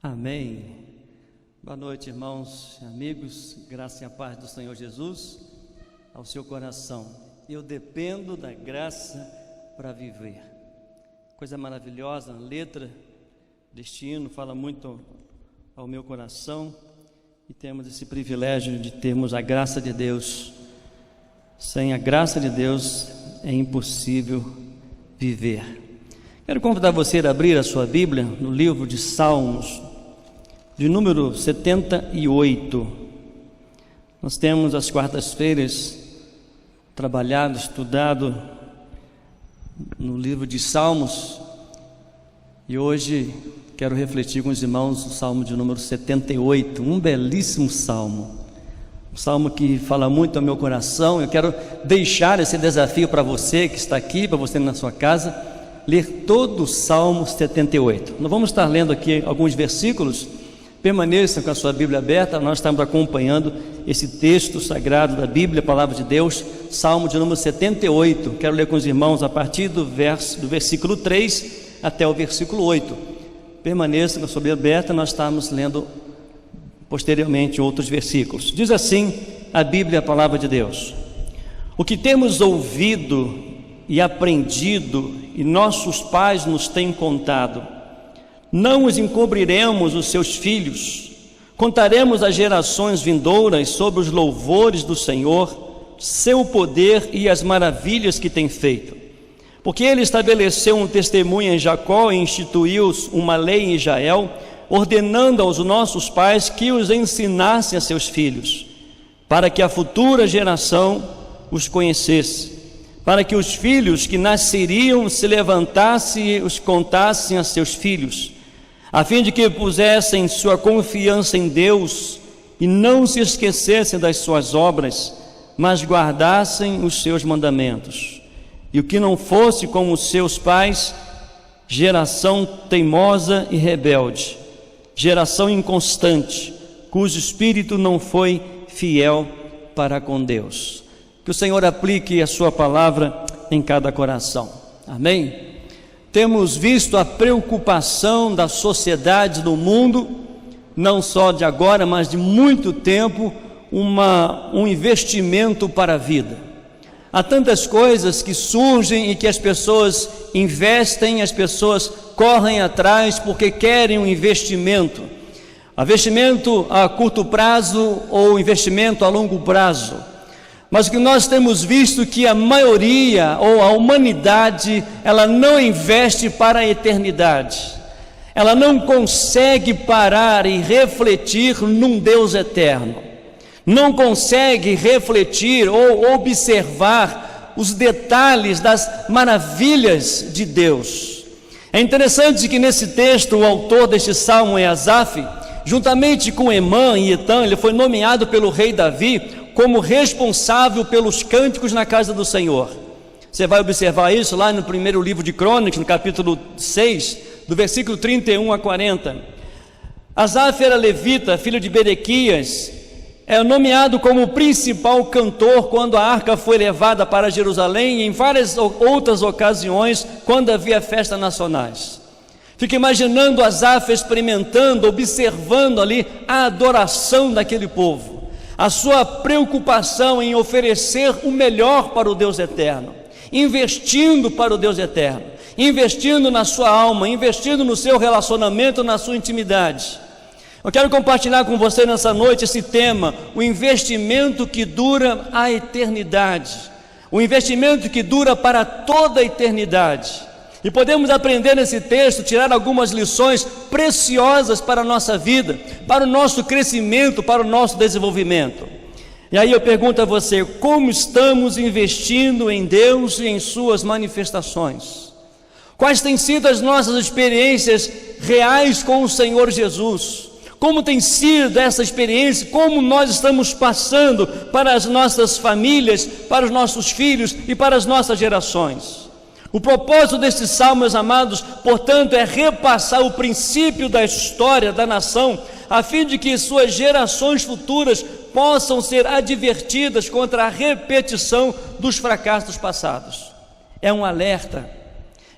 Amém. Boa noite, irmãos e amigos, graça e a paz do Senhor Jesus ao seu coração. Eu dependo da graça para viver. Coisa maravilhosa, a letra deste hino fala muito ao meu coração e temos esse privilégio de termos a graça de Deus. Sem a graça de Deus é impossível viver. Quero convidar você a abrir a sua Bíblia no livro de Salmos, de número 78. Nós temos às quartas-feiras trabalhado, estudado no livro de Salmos, e hoje quero refletir com os irmãos o Salmo de número 78, um belíssimo salmo, um salmo que fala muito ao meu coração. Eu quero deixar esse desafio para você que está aqui, para você na sua casa, ler todo o Salmo 78. Nós vamos estar lendo aqui alguns versículos. Permaneçam com a sua Bíblia aberta, nós estamos acompanhando esse texto sagrado da Bíblia, a Palavra de Deus, Salmo de número 78. Quero ler com os irmãos a partir do versículo 3 até o versículo 8. Permaneçam com a sua Bíblia aberta, nós estamos lendo posteriormente outros versículos. Diz assim a Bíblia, a Palavra de Deus: o que temos ouvido e aprendido e nossos pais nos têm contado, não os encobriremos os seus filhos, contaremos às gerações vindouras sobre os louvores do Senhor, seu poder e as maravilhas que tem feito. Porque ele estabeleceu um testemunho em Jacó e instituiu uma lei em Israel, ordenando aos nossos pais que os ensinassem a seus filhos, para que a futura geração os conhecesse, para que os filhos que nasceriam se levantassem e os contassem a seus filhos, a fim de que pusessem sua confiança em Deus e não se esquecessem das suas obras, mas guardassem os seus mandamentos. E o que não fosse como os seus pais, geração teimosa e rebelde, geração inconstante, cujo espírito não foi fiel para com Deus. Que o Senhor aplique a sua palavra em cada coração. Amém? Temos visto a preocupação da sociedade no mundo, não só de agora, mas de muito tempo, um investimento para a vida. Há tantas coisas que surgem e que as pessoas investem, as pessoas correm atrás porque querem um investimento. Investimento a curto prazo ou investimento a longo prazo. Mas o que nós temos visto que a maioria ou a humanidade, ela não investe para a eternidade. Ela não consegue parar e refletir num Deus eterno. Não consegue refletir ou observar os detalhes das maravilhas de Deus. É interessante que nesse texto o autor deste salmo é Asaf, juntamente com Emã e Etã. Ele foi nomeado pelo rei Davi como responsável pelos cânticos na casa do Senhor. Você vai observar isso lá no primeiro livro de Crônicas, no capítulo 6, do versículo 31 a 40. Asaf era levita, filho de Berequias, é nomeado como principal cantor quando a arca foi levada para Jerusalém e em várias outras ocasiões quando havia festas nacionais. Fica imaginando Asaf experimentando, observando ali a adoração daquele povo, a sua preocupação em oferecer o melhor para o Deus eterno, investindo para o Deus eterno, investindo na sua alma, investindo no seu relacionamento, na sua intimidade. Eu quero compartilhar com você nessa noite esse tema, o investimento que dura a eternidade, o investimento que dura para toda a eternidade. E podemos aprender nesse texto, tirar algumas lições preciosas para a nossa vida, para o nosso crescimento, para o nosso desenvolvimento. E aí eu pergunto a você, como estamos investindo em Deus e em suas manifestações? Quais têm sido as nossas experiências reais com o Senhor Jesus? Como tem sido essa experiência? Como nós estamos passando para as nossas famílias, para os nossos filhos e para as nossas gerações? O propósito deste salmo, meus amados, portanto, é repassar o princípio da história da nação, a fim de que suas gerações futuras possam ser advertidas contra a repetição dos fracassos passados. É um alerta,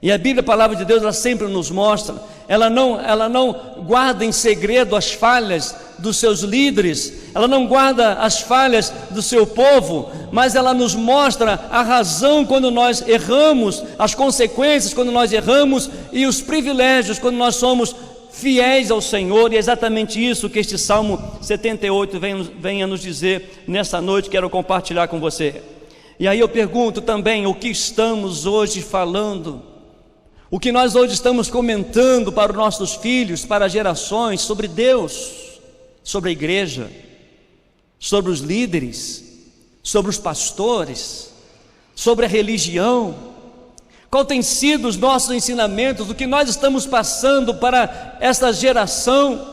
E a Bíblia, a palavra de Deus, ela sempre nos mostra, ela não guarda em segredo as falhas dos seus líderes, ela não guarda as falhas do seu povo, mas ela nos mostra a razão quando nós erramos, as consequências quando nós erramos e os privilégios quando nós somos fiéis ao Senhor. E é exatamente isso que este Salmo 78 vem a nos dizer nessa noite. Quero compartilhar com você. E aí eu pergunto também, o que estamos hoje falando? O que nós hoje estamos comentando para os nossos filhos, para as gerações, sobre Deus, sobre a igreja, sobre os líderes, sobre os pastores, sobre a religião? Qual tem sido os nossos ensinamentos, o que nós estamos passando para essa geração?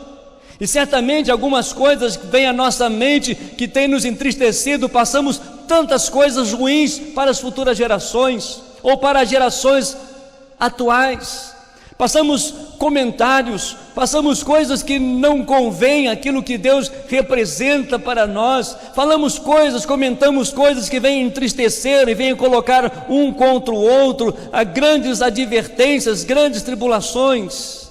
E certamente algumas coisas vêm à nossa mente que tem nos entristecido. Passamos tantas coisas ruins para as futuras gerações, ou para as gerações atuais. Passamos comentários, passamos coisas que não convêm aquilo que Deus representa para nós. Falamos coisas, comentamos coisas que vêm entristecer e vêm colocar um contra o outro, a grandes advertências, grandes tribulações.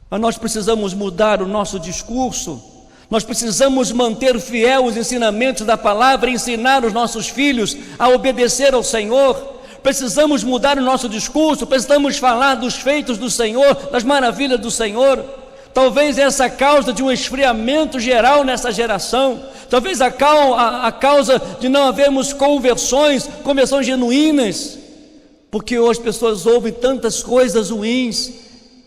Mas nós precisamos mudar o nosso discurso. Nós precisamos manter fiel os ensinamentos da palavra, ensinar os nossos filhos a obedecer ao Senhor. Precisamos mudar o nosso discurso, precisamos falar dos feitos do Senhor, das maravilhas do Senhor. Talvez essa causa de um esfriamento geral nessa geração, talvez a causa de não havermos conversões genuínas, porque hoje as pessoas ouvem tantas coisas ruins.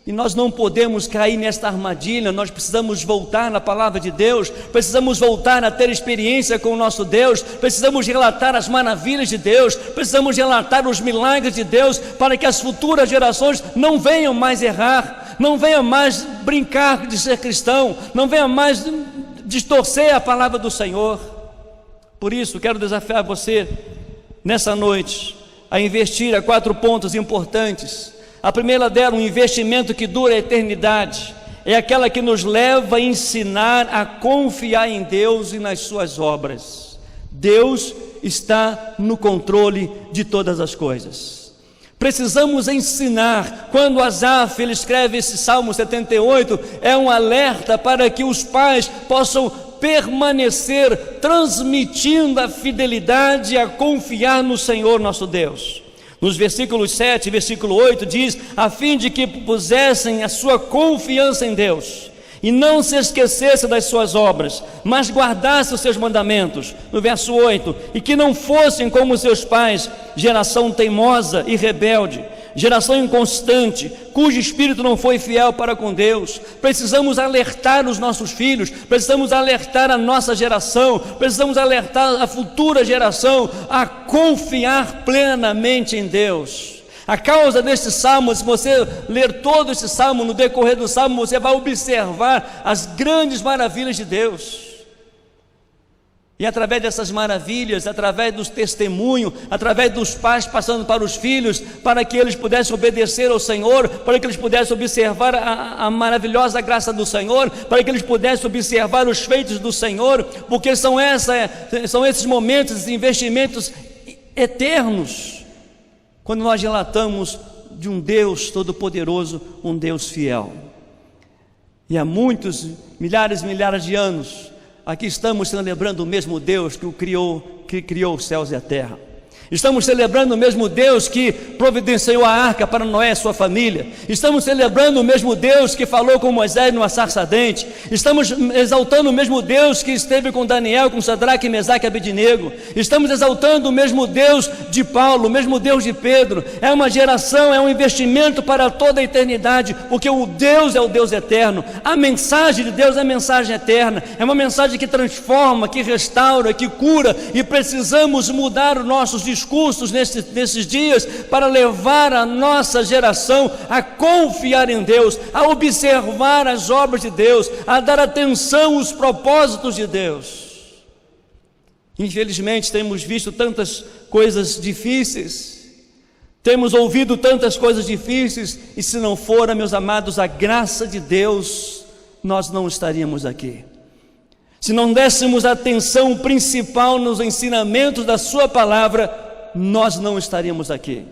E nós não podemos cair nesta armadilha. Nós precisamos voltar na palavra de Deus, precisamos voltar a ter experiência com o nosso Deus, precisamos relatar as maravilhas de Deus, precisamos relatar os milagres de Deus, para que as futuras gerações não venham mais errar, não venham mais brincar de ser cristão, não venham mais distorcer a palavra do Senhor. Por isso, quero desafiar você nessa noite a investir a 4 pontos importantes. A primeira dela, um investimento que dura a eternidade, é aquela que nos leva a ensinar a confiar em Deus e nas suas obras. Deus está no controle de todas as coisas. Precisamos ensinar. Quando Asaf ele escreve esse Salmo 78, é um alerta para que os pais possam permanecer transmitindo a fidelidade e a confiar no Senhor nosso Deus. Nos versículos 7 e versículo 8 diz, a fim de que pusessem a sua confiança em Deus, e não se esquecesse das suas obras, mas guardasse os seus mandamentos. No verso 8, e que não fossem como seus pais, geração teimosa e rebelde, geração inconstante, cujo espírito não foi fiel para com Deus. Precisamos alertar os nossos filhos, precisamos alertar a nossa geração, precisamos alertar a futura geração a confiar plenamente em Deus. A causa deste salmo, se você ler todo esse salmo, no decorrer do salmo, você vai observar as grandes maravilhas de Deus. E através dessas maravilhas, através dos testemunhos, através dos pais passando para os filhos, para que eles pudessem obedecer ao Senhor, para que eles pudessem observar a maravilhosa graça do Senhor, para que eles pudessem observar os feitos do Senhor, porque são esses momentos, esses investimentos eternos, quando nós relatamos de um Deus todo-poderoso, um Deus fiel. E há muitos, milhares e milhares de anos, aqui estamos celebrando o mesmo Deus que criou os céus e a terra. Estamos celebrando o mesmo Deus que providenciou a arca para Noé e sua família. Estamos celebrando o mesmo Deus que falou com Moisés numa sarça ardente. Estamos exaltando o mesmo Deus que esteve com Daniel, com Sadraque, Mesaque e Abednego. Estamos exaltando o mesmo Deus de Paulo, o mesmo Deus de Pedro. É uma geração, é um investimento para toda a eternidade, porque o Deus é o Deus eterno. A mensagem de Deus é a mensagem eterna. É uma mensagem que transforma, que restaura, que cura, e precisamos mudar os nossos discursos nesses dias para levar a nossa geração a confiar em Deus, a observar as obras de Deus, a dar atenção aos propósitos de Deus. Infelizmente temos visto tantas coisas difíceis, temos ouvido tantas coisas difíceis, e se não fora, meus amados, a graça de Deus, nós não estaríamos aqui. Se não dessemos atenção principal nos ensinamentos da sua palavra, nós não estaríamos aqui.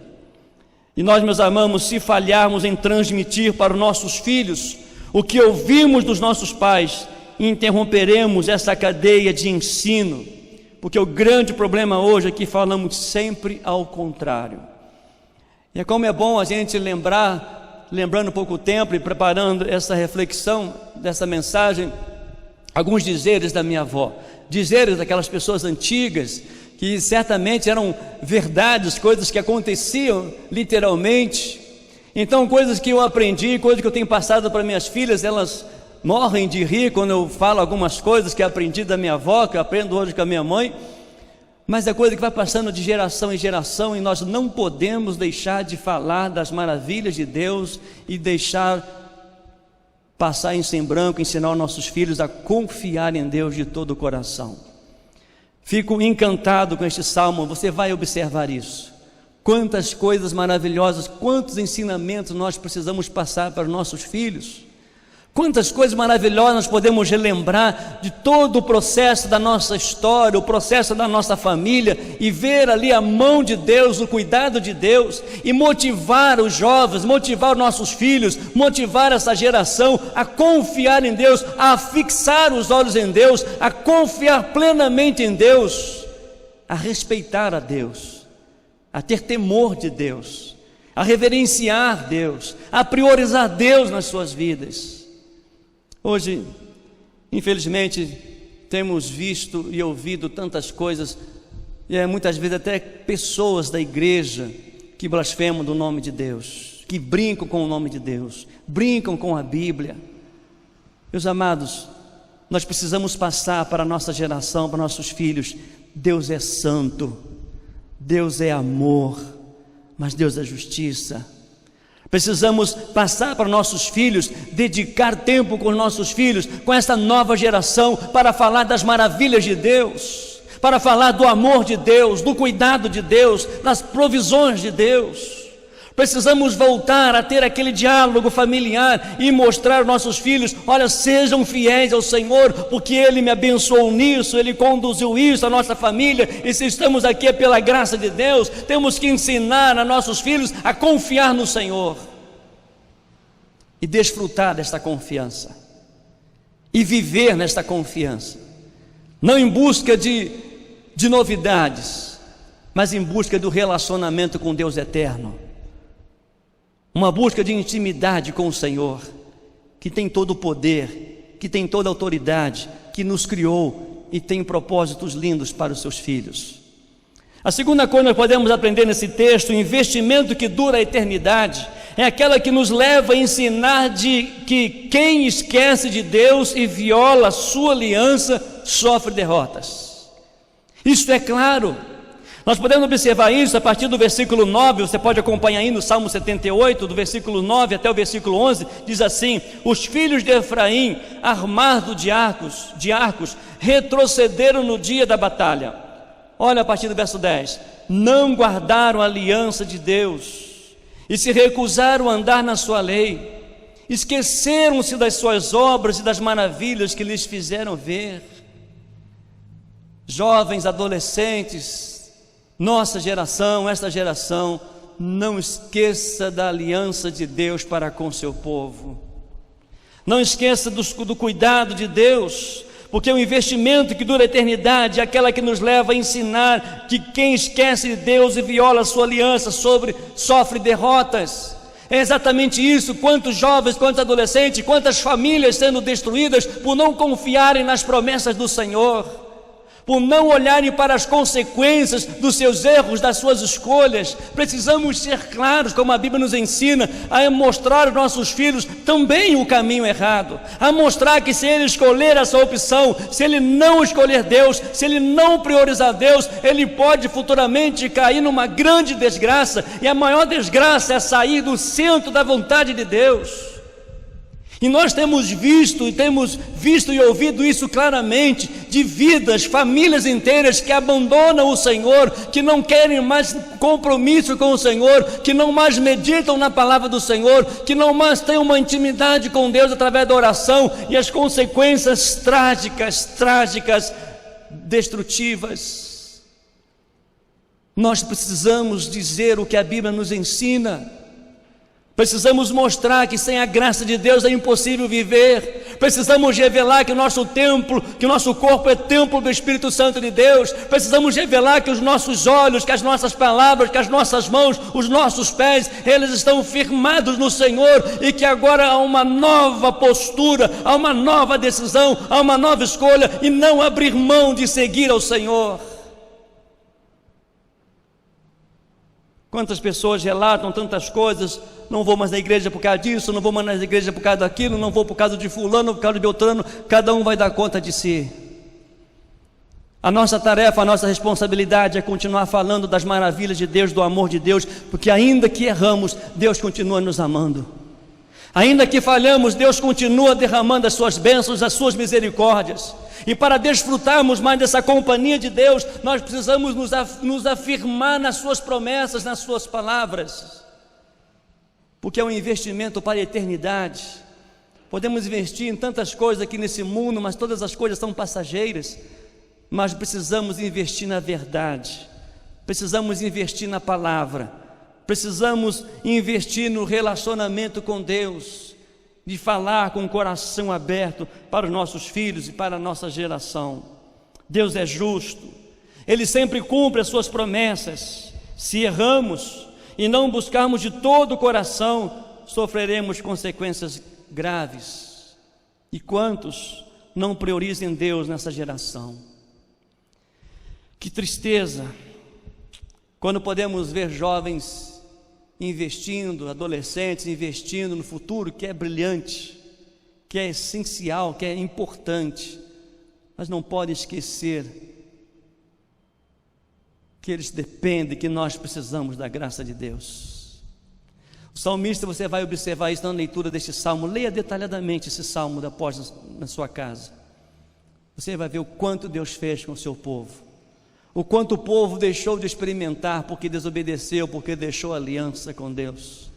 E nós, meus amados, se falharmos em transmitir para os nossos filhos o que ouvimos dos nossos pais, interromperemos essa cadeia de ensino, porque o grande problema hoje é que falamos sempre ao contrário. E como é bom a gente lembrando pouco tempo e preparando essa reflexão dessa mensagem, alguns dizeres da minha avó, dizeres daquelas pessoas antigas, que certamente eram verdades, coisas que aconteciam literalmente. Então, coisas que eu aprendi, coisas que eu tenho passado para minhas filhas, elas morrem de rir quando eu falo algumas coisas que aprendi da minha avó, que eu aprendo hoje com a minha mãe, mas é coisa que vai passando de geração em geração, e nós não podemos deixar de falar das maravilhas de Deus e deixar passar em sem branco, ensinar os nossos filhos a confiar em Deus de todo o coração. Fico encantado com este salmo, você vai observar isso. Quantas coisas maravilhosas, quantos ensinamentos nós precisamos passar para os nossos filhos. Quantas coisas maravilhosas nós podemos relembrar de todo o processo da nossa história, o processo da nossa família, e ver ali a mão de Deus, o cuidado de Deus, e motivar os jovens, motivar os nossos filhos, motivar essa geração a confiar em Deus, a fixar os olhos em Deus, a confiar plenamente em Deus, a respeitar a Deus, a ter temor de Deus, a reverenciar Deus, a priorizar Deus nas suas vidas. Hoje, infelizmente, temos visto e ouvido tantas coisas, e muitas vezes até pessoas da igreja que blasfemam do nome de Deus, que brincam com o nome de Deus, brincam com a Bíblia. Meus amados, nós precisamos passar para a nossa geração, para nossos filhos: Deus é santo, Deus é amor, mas Deus é justiça. Precisamos passar para nossos filhos, dedicar tempo com os nossos filhos, com essa nova geração, para falar das maravilhas de Deus, para falar do amor de Deus, do cuidado de Deus, das provisões de Deus. Precisamos voltar a ter aquele diálogo familiar e mostrar aos nossos filhos: olha, sejam fiéis ao Senhor, porque Ele me abençoou nisso, Ele conduziu isso à nossa família, e se estamos aqui é pela graça de Deus. Temos que ensinar a nossos filhos a confiar no Senhor e desfrutar desta confiança e viver nesta confiança, não em busca de novidades, mas em busca do relacionamento com Deus eterno. Uma busca de intimidade com o Senhor, que tem todo o poder, que tem toda a autoridade, que nos criou e tem propósitos lindos para os seus filhos. A segunda coisa que nós podemos aprender nesse texto: o investimento que dura a eternidade, é aquela que nos leva a ensinar de que quem esquece de Deus e viola a sua aliança sofre derrotas. Isso é claro. Nós podemos observar isso a partir do versículo 9, você pode acompanhar aí no Salmo 78, do versículo 9 até o versículo 11, diz assim: os filhos de Efraim, armados de arcos, retrocederam no dia da batalha. Olha a partir do verso 10, não guardaram a aliança de Deus, e se recusaram a andar na sua lei, esqueceram-se das suas obras e das maravilhas que lhes fizeram ver. Jovens, adolescentes, nossa geração, esta geração, não esqueça da aliança de Deus para com seu povo. Não esqueça do cuidado de Deus, porque o investimento que dura a eternidade é aquela que nos leva a ensinar que quem esquece de Deus e viola a sua aliança sofre derrotas. É exatamente isso. Quantos jovens, quantos adolescentes, quantas famílias sendo destruídas por não confiarem nas promessas do Senhor, por não olharem para as consequências dos seus erros, das suas escolhas. Precisamos ser claros, como a Bíblia nos ensina, a mostrar aos nossos filhos também o caminho errado, a mostrar que se ele escolher essa opção, se ele não escolher Deus, se ele não priorizar Deus, ele pode futuramente cair numa grande desgraça, e a maior desgraça é sair do centro da vontade de Deus. E nós temos visto e ouvido isso claramente, de vidas, famílias inteiras que abandonam o Senhor, que não querem mais compromisso com o Senhor, que não mais meditam na palavra do Senhor, que não mais têm uma intimidade com Deus através da oração, e as consequências trágicas, destrutivas. Nós precisamos dizer o que a Bíblia nos ensina. Precisamos mostrar que sem a graça de Deus é impossível viver. Precisamos revelar que o nosso templo, que o nosso corpo é templo do Espírito Santo de Deus. Precisamos revelar que os nossos olhos, que as nossas palavras, que as nossas mãos, os nossos pés, eles estão firmados no Senhor, e que agora há uma nova postura, há uma nova decisão, há uma nova escolha, e não abrir mão de seguir ao Senhor. Quantas pessoas relatam tantas coisas: não vou mais na igreja por causa disso, não vou mais na igreja por causa daquilo, não vou por causa de fulano, por causa de Beltrano. Cada um vai dar conta de si. A nossa tarefa, a nossa responsabilidade é continuar falando das maravilhas de Deus, do amor de Deus, porque ainda que erramos, Deus continua nos amando. Ainda que falhamos, Deus continua derramando as suas bênçãos, as suas misericórdias. E para desfrutarmos mais dessa companhia de Deus, nós precisamos nos afirmar nas suas promessas, nas suas palavras, porque é um investimento para a eternidade. Podemos investir em tantas coisas aqui nesse mundo, mas todas as coisas são passageiras. Mas precisamos investir na verdade, precisamos investir na palavra, precisamos investir no relacionamento com Deus, de falar com o coração aberto para os nossos filhos e para a nossa geração. Deus é justo, Ele sempre cumpre as suas promessas. Se erramos e não buscarmos de todo o coração, sofreremos consequências graves. E quantos não priorizem Deus nessa geração? Que tristeza quando podemos ver jovens investindo, adolescentes investindo no futuro, que é brilhante, que é essencial, que é importante, mas não pode esquecer que eles dependem, que nós precisamos da graça de Deus. O salmista, você vai observar isso na leitura deste salmo. Leia detalhadamente esse salmo após na sua casa. Você vai ver o quanto Deus fez com o seu povo, o quanto o povo deixou de experimentar porque desobedeceu, porque deixou a aliança com Deus,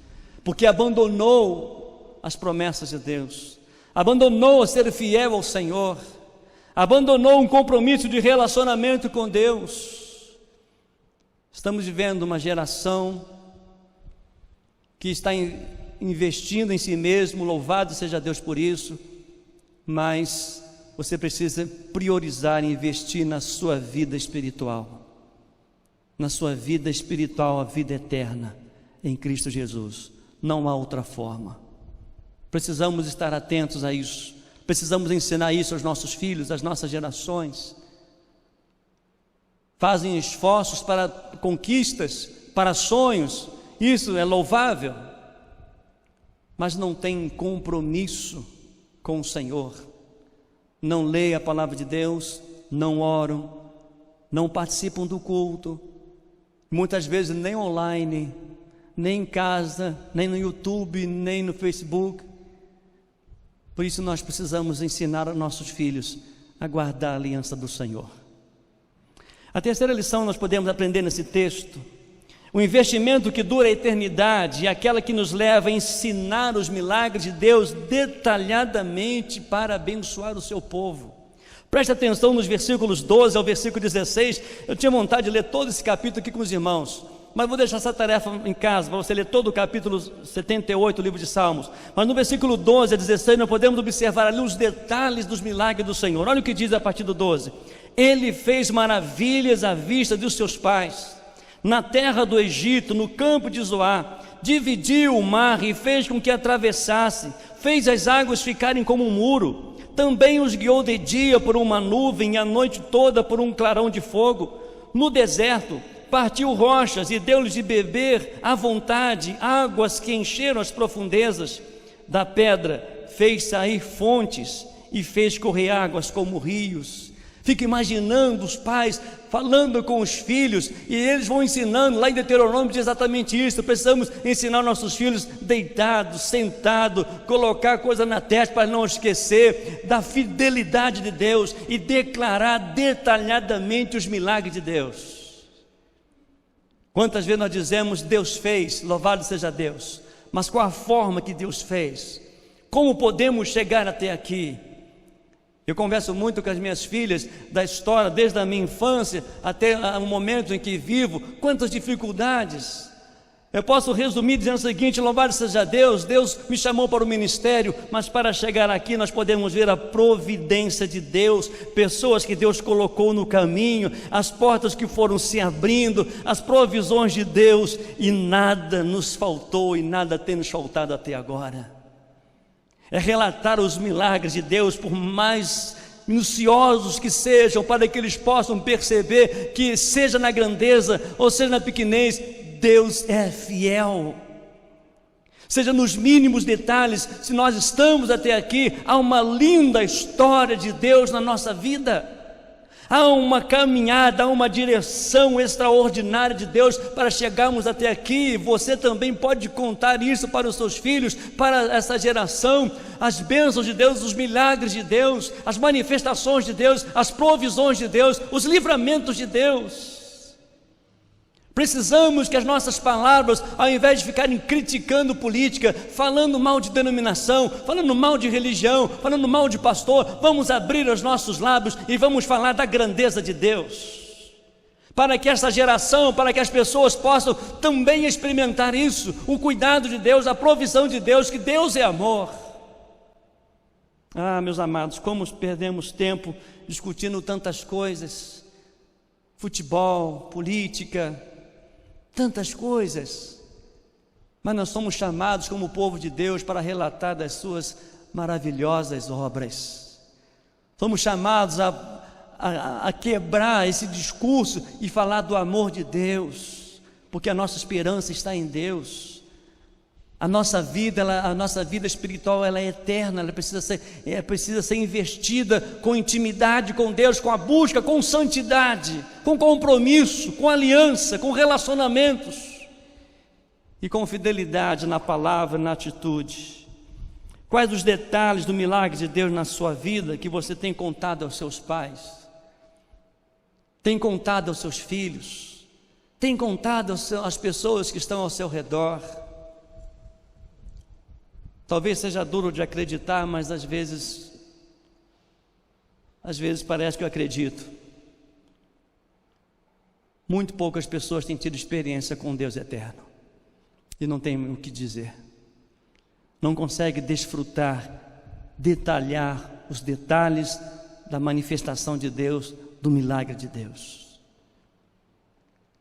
porque abandonou as promessas de Deus, abandonou ser fiel ao Senhor, abandonou um compromisso de relacionamento com Deus. Estamos vivendo uma geração que está investindo em si mesmo, louvado seja Deus por isso, mas você precisa priorizar e investir na sua vida espiritual, na sua vida espiritual, a vida eterna em Cristo Jesus. Não há outra forma. Precisamos estar atentos a isso, precisamos ensinar isso aos nossos filhos, às nossas gerações. Fazem esforços para conquistas, para sonhos, isso é louvável, mas não têm compromisso com o Senhor. Não leem a palavra de Deus, não oram, não participam do culto, muitas vezes nem online, nem em casa, nem no YouTube, nem no Facebook. Por isso nós precisamos ensinar aos nossos filhos a guardar a aliança do Senhor. A terceira lição nós podemos aprender nesse texto: o investimento que dura a eternidade é aquela que nos leva a ensinar os milagres de Deus detalhadamente para abençoar o seu povo. Preste atenção nos versículos 12 ao versículo 16. Eu tinha vontade de ler todo esse capítulo aqui com os irmãos, mas vou deixar essa tarefa em casa, para você ler todo o capítulo 78 do livro de Salmos. Mas no versículo 12 a 16 nós podemos observar ali os detalhes dos milagres do Senhor. Olha o que diz a partir do 12: Ele fez maravilhas à vista dos seus pais, na terra do Egito, no campo de Zoar. Dividiu o mar e fez com que atravessasse, fez as águas ficarem como um muro. Também os guiou de dia por uma nuvem e a noite toda por um clarão de fogo. No deserto partiu rochas e deu-lhes de beber à vontade, águas que encheram as profundezas. Da pedra fez sair fontes e fez correr águas como rios. Fico imaginando os pais falando com os filhos, e eles vão ensinando. Lá em Deuteronômio diz exatamente isso: precisamos ensinar nossos filhos deitados, sentados, colocar coisa na testa para não esquecer da fidelidade de Deus e declarar detalhadamente os milagres de Deus. Quantas vezes nós dizemos Deus fez, louvado seja Deus, mas qual a forma que Deus fez? Como podemos chegar até aqui? Eu converso muito com as minhas filhas da história, desde a minha infância até o momento em que vivo, quantas dificuldades. Eu posso resumir dizendo o seguinte: louvado seja Deus, Deus me chamou para o ministério, mas para chegar aqui nós podemos ver a providência de Deus, pessoas que Deus colocou no caminho, as portas que foram se abrindo, as provisões de Deus, e nada nos faltou e nada tem nos faltado até agora. É relatar os milagres de Deus, por mais minuciosos que sejam, para que eles possam perceber que, seja na grandeza ou seja na pequenez, Deus é fiel. Seja nos mínimos detalhes, se nós estamos até aqui, há uma linda história de Deus na nossa vida. Há uma caminhada, há uma direção extraordinária de Deus para chegarmos até aqui. Você também pode contar isso para os seus filhos, para essa geração. As bênçãos de Deus, os milagres de Deus, as manifestações de Deus, as provisões de Deus, os livramentos de Deus. Precisamos que as nossas palavras, ao invés de ficarem criticando política, falando mal de denominação, falando mal de religião, falando mal de pastor, vamos abrir os nossos lábios e vamos falar da grandeza de Deus, para que essa geração, para que as pessoas possam também experimentar isso, o cuidado de Deus, a provisão de Deus, que Deus é amor. Ah, meus amados, como perdemos tempo discutindo tantas coisas, futebol, política, tantas coisas, mas nós somos chamados como povo de Deus para relatar das suas maravilhosas obras. Somos chamados a quebrar esse discurso e falar do amor de Deus, porque a nossa esperança está em Deus. A nossa vida espiritual, ela é eterna, ela precisa ser investida com intimidade com Deus, com a busca, com santidade, com compromisso, com aliança, com relacionamentos e com fidelidade na palavra, na atitude. Quais os detalhes do milagre de Deus na sua vida que você tem contado aos seus pais? Tem contado aos seus filhos? Tem contado às pessoas que estão ao seu redor? Talvez seja duro de acreditar, mas às vezes parece que eu acredito. Muito poucas pessoas têm tido experiência com Deus eterno e não tem o que dizer. Não consegue desfrutar, detalhar os detalhes da manifestação de Deus, do milagre de Deus.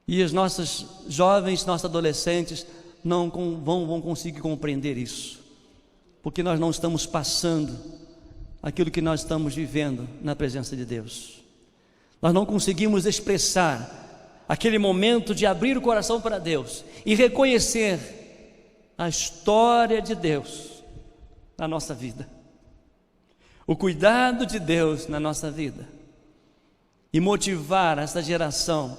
E os nossos jovens, nossos adolescentes não vão conseguir compreender isso, porque nós não estamos passando aquilo que nós estamos vivendo na presença de Deus. Nós não conseguimos expressar aquele momento de abrir o coração para Deus e reconhecer a história de Deus na nossa vida, o cuidado de Deus na nossa vida, e motivar essa geração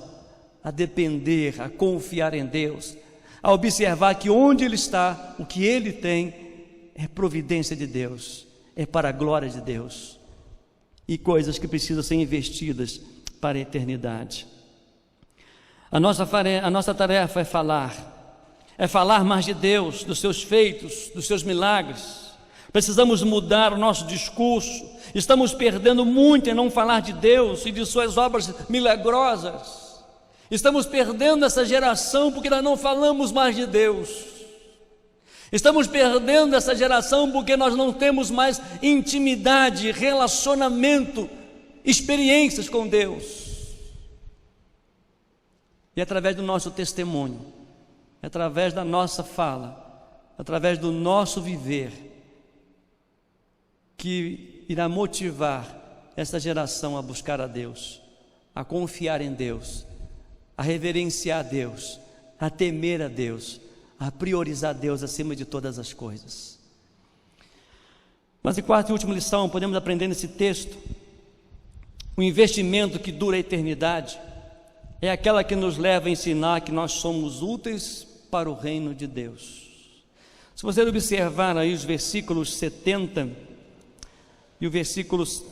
a depender, a confiar em Deus, a observar que onde Ele está, o que Ele tem, é providência de Deus, é para a glória de Deus, e coisas que precisam ser investidas para a eternidade. A nossa tarefa é falar mais de Deus, dos seus feitos, dos seus milagres. Precisamos mudar o nosso discurso. Estamos perdendo muito em não falar de Deus e de suas obras milagrosas. Estamos perdendo essa geração porque nós não falamos mais de Deus. Estamos perdendo essa geração porque nós não temos mais intimidade, relacionamento, experiências com Deus. E através do nosso testemunho, através da nossa fala, através do nosso viver, que irá motivar essa geração a buscar a Deus, a confiar em Deus, a reverenciar a Deus, a temer a Deus, a priorizar Deus acima de todas as coisas. Mas em quarta e última lição, podemos aprender nesse texto: o investimento que dura a eternidade é aquela que nos leva a ensinar que nós somos úteis para o reino de Deus. Se você observar aí os versículos 70 e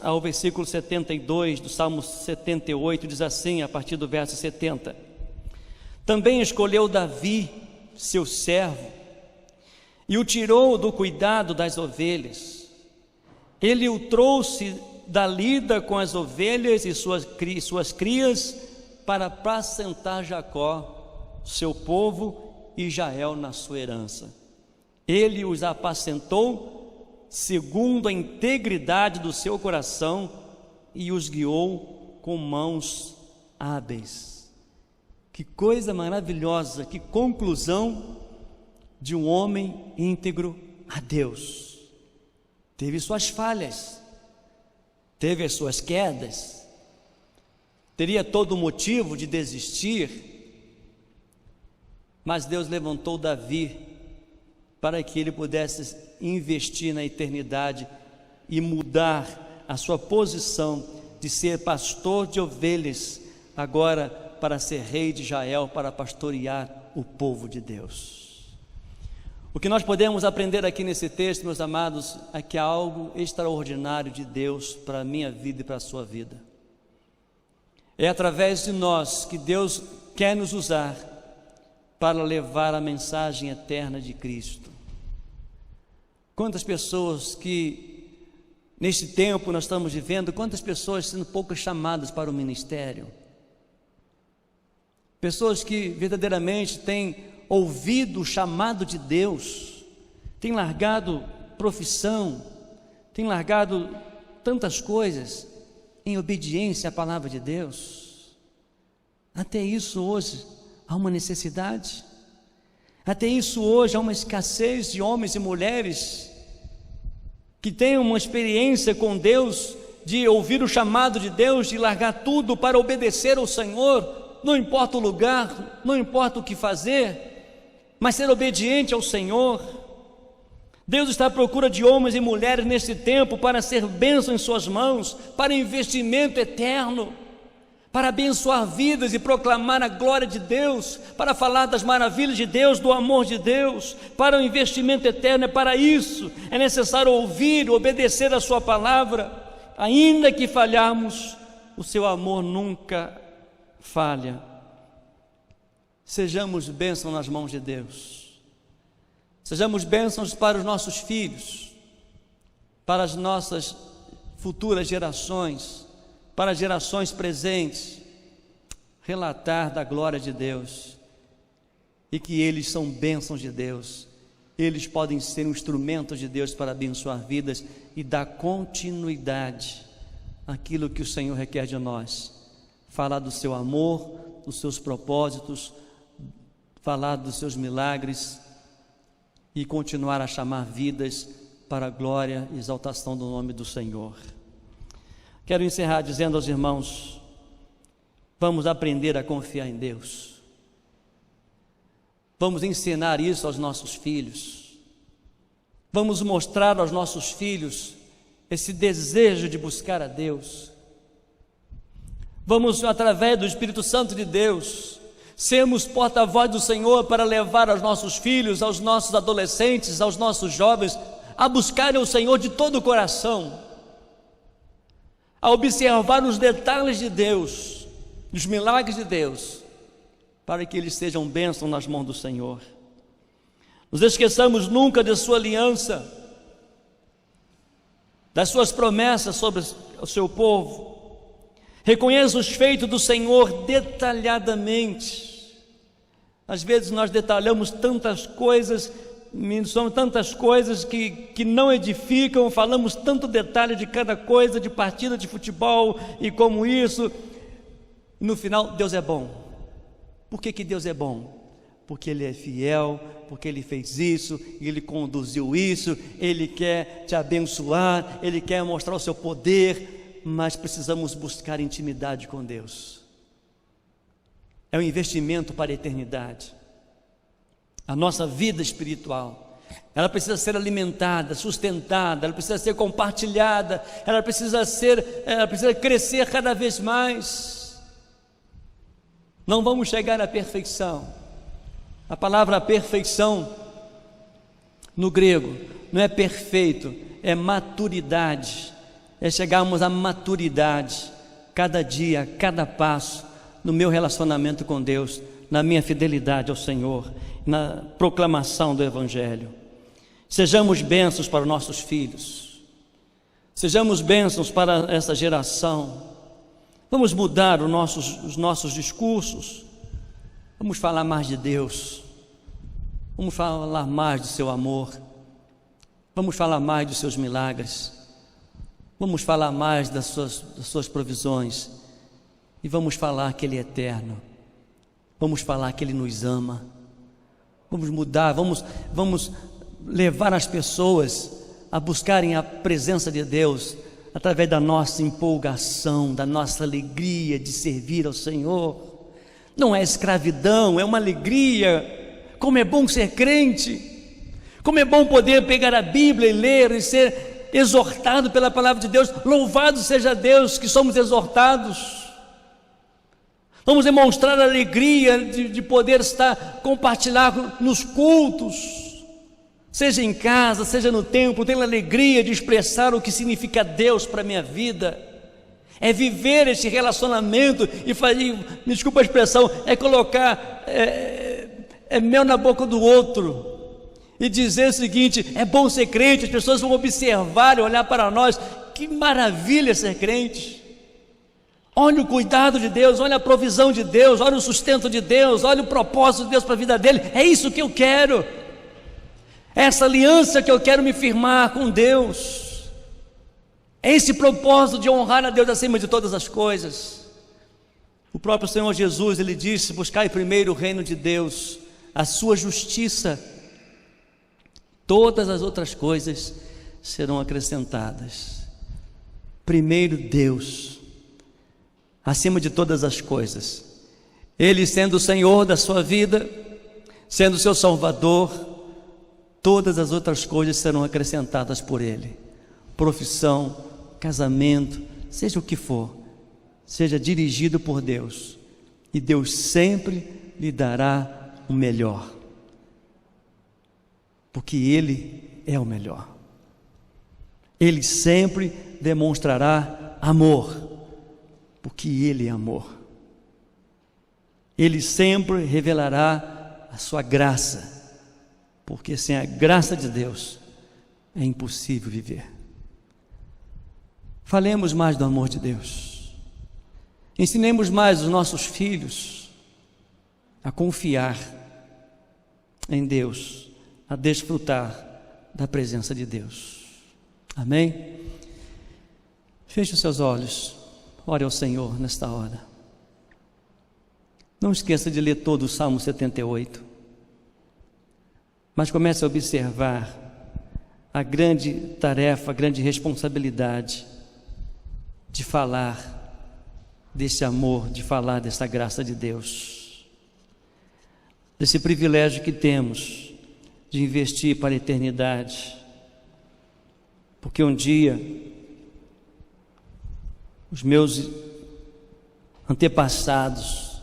ao versículo 72 do Salmo 78, diz assim, a partir do verso 70: também escolheu Davi, seu servo, e o tirou do cuidado das ovelhas. Ele o trouxe da lida com as ovelhas e suas crias para apacentar Jacó, seu povo, e Israel na sua herança. Ele os apacentou segundo a integridade do seu coração e os guiou com mãos hábeis. Que coisa maravilhosa, que conclusão de um homem íntegro a Deus. Teve suas falhas, teve as suas quedas, teria todo motivo de desistir, mas Deus levantou Davi para que ele pudesse investir na eternidade e mudar a sua posição de ser pastor de ovelhas, agora para ser rei de Israel, para pastorear o povo de Deus. O que nós podemos aprender aqui nesse texto, meus amados, é que há algo extraordinário de Deus para a minha vida e para a sua vida. É através de nós que Deus quer nos usar para levar a mensagem eterna de Cristo. Quantas pessoas que neste tempo nós estamos vivendo, quantas pessoas sendo poucas chamadas para o ministério, pessoas que verdadeiramente têm ouvido o chamado de Deus, têm largado profissão, têm largado tantas coisas em obediência à palavra de Deus. Até isso hoje há uma necessidade, até isso hoje há uma escassez de homens e mulheres que tenham uma experiência com Deus, de ouvir o chamado de Deus, de largar tudo para obedecer ao Senhor, não importa o lugar, não importa o que fazer, mas ser obediente ao Senhor. Deus está à procura de homens e mulheres nesse tempo para ser bênção em suas mãos, para investimento eterno, para abençoar vidas e proclamar a glória de Deus, para falar das maravilhas de Deus, do amor de Deus, para o investimento eterno. É para isso, é necessário ouvir, obedecer a sua palavra. Ainda que falharmos, o seu amor nunca falha. Sejamos bênçãos nas mãos de Deus, sejamos bênçãos para os nossos filhos, para as nossas futuras gerações, para as gerações presentes, relatar da glória de Deus, e que eles são bênçãos de Deus, eles podem ser um instrumento de Deus para abençoar vidas e dar continuidade àquilo que o Senhor requer de nós, falar do seu amor, dos seus propósitos, falar dos seus milagres e continuar a chamar vidas para a glória e exaltação do nome do Senhor. Quero encerrar dizendo aos irmãos: vamos aprender a confiar em Deus, vamos ensinar isso aos nossos filhos, vamos mostrar aos nossos filhos esse desejo de buscar a Deus, vamos, através do Espírito Santo de Deus, sermos porta-voz do Senhor para levar aos nossos filhos, aos nossos adolescentes, aos nossos jovens, a buscarem o Senhor de todo o coração, a observar os detalhes de Deus, os milagres de Deus, para que eles sejam bênção nas mãos do Senhor. Nos esqueçamos nunca de sua aliança, das suas promessas sobre o seu povo. Reconheça os feitos do Senhor detalhadamente. Às vezes nós detalhamos tantas coisas, são tantas coisas que não edificam, falamos tanto detalhe de cada coisa, de partida de futebol e como isso. No final, Deus é bom. Por que Deus é bom? Porque Ele é fiel, porque Ele fez isso, Ele conduziu isso, Ele quer te abençoar, Ele quer mostrar o seu poder, mas precisamos buscar intimidade com Deus. É um investimento para a eternidade. A nossa vida espiritual, ela precisa ser alimentada, sustentada, ela precisa ser compartilhada, ela precisa crescer cada vez mais. Não vamos chegar à perfeição. A palavra perfeição no grego não é perfeito, é maturidade, é chegarmos à maturidade cada dia, cada passo, no meu relacionamento com Deus, na minha fidelidade ao Senhor, na proclamação do Evangelho. Sejamos bênçãos para os nossos filhos, Sejamos bênçãos para essa geração. Vamos mudar os nossos discursos. Vamos falar mais de Deus. Vamos falar mais do seu amor. Vamos falar mais dos seus milagres. Vamos falar mais das suas provisões. E vamos falar que Ele é eterno. Vamos falar que Ele nos ama. Vamos mudar, vamos levar as pessoas a buscarem a presença de Deus através da nossa empolgação, da nossa alegria de servir ao Senhor. Não é escravidão, é uma alegria. Como é bom ser crente, como é bom poder pegar a Bíblia e ler e ser exortado pela palavra de Deus. Louvado seja Deus que somos exortados. Vamos demonstrar a alegria de poder compartilhar nos cultos, seja em casa, seja no templo. Tenho a alegria de expressar o que significa Deus para a minha vida. É viver esse relacionamento e fazer, me desculpa a expressão, é colocar mel na boca do outro e dizer o seguinte: é bom ser crente. As pessoas vão observar e olhar para nós. Que maravilha ser crente. Olha o cuidado de Deus, olha a provisão de Deus, olha o sustento de Deus, olha o propósito de Deus para a vida dele. É isso que eu quero, é essa aliança que eu quero me firmar com Deus, é esse propósito de honrar a Deus acima de todas as coisas. O próprio Senhor Jesus, Ele disse: buscai primeiro o reino de Deus, a sua justiça, todas as outras coisas serão acrescentadas. Primeiro Deus, acima de todas as coisas, Ele sendo o Senhor da sua vida, sendo o seu Salvador, todas as outras coisas serão acrescentadas por Ele. Profissão, casamento, seja o que for, seja dirigido por Deus, e Deus sempre lhe dará o melhor, porque Ele é o melhor. Ele sempre demonstrará amor, porque Ele é amor. Ele sempre revelará a sua graça, porque sem a graça de Deus é impossível viver. Falemos mais do amor de Deus. Ensinemos mais os nossos filhos a confiar em Deus, a desfrutar da presença de Deus. Amém? Feche os seus olhos. Ore ao Senhor nesta hora. Não esqueça de ler todo o Salmo 78. Mas comece a observar a grande tarefa, a grande responsabilidade de falar desse amor, de falar dessa graça de Deus, desse privilégio que temos de investir para a eternidade, porque um dia os meus antepassados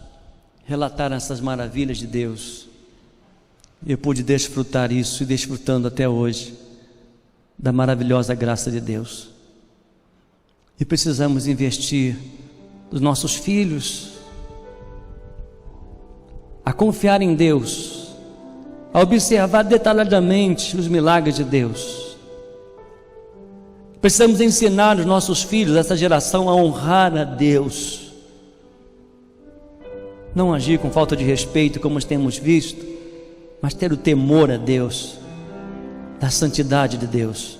relataram essas maravilhas de Deus. Eu pude desfrutar isso e desfrutando até hoje da maravilhosa graça de Deus. E precisamos investir nos nossos filhos a confiar em Deus, a observar detalhadamente os milagres de Deus. Precisamos ensinar os nossos filhos, essa geração, a honrar a Deus, não agir com falta de respeito como temos visto, mas ter o temor a Deus, da santidade de Deus,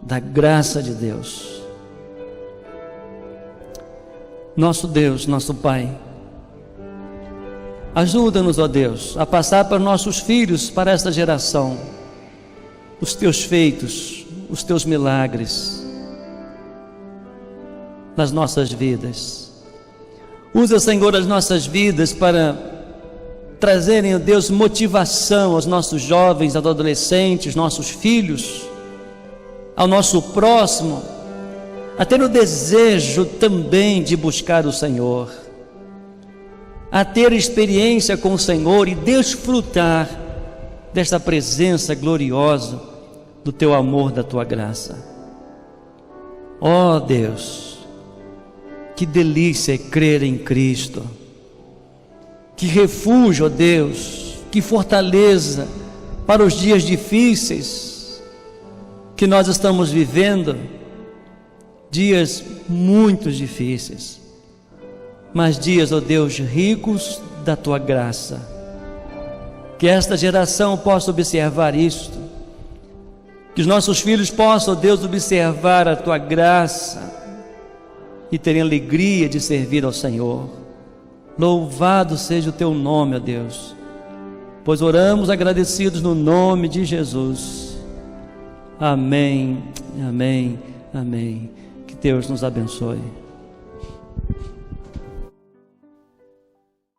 da graça de Deus. Nosso Deus, nosso Pai, ajuda-nos, ó Deus, a passar para os nossos filhos, para esta geração, os teus feitos, os teus milagres nas nossas vidas. Usa, Senhor, as nossas vidas para trazerem, ó Deus, motivação aos nossos jovens, aos adolescentes, nossos filhos, ao nosso próximo, a ter o desejo também de buscar o Senhor, a ter experiência com o Senhor e desfrutar desta presença gloriosa do teu amor, da tua graça. Ó Deus, que delícia é crer em Cristo, que refúgio, ó Deus, que fortaleza para os dias difíceis que nós estamos vivendo, dias muito difíceis, mas dias, ó Deus, ricos da tua graça. Que esta geração possa observar isto, que os nossos filhos possam, ó Deus, observar a tua graça e terem alegria de servir ao Senhor. Louvado seja o teu nome, ó Deus, pois oramos agradecidos no nome de Jesus. Amém, amém, amém. Que Deus nos abençoe.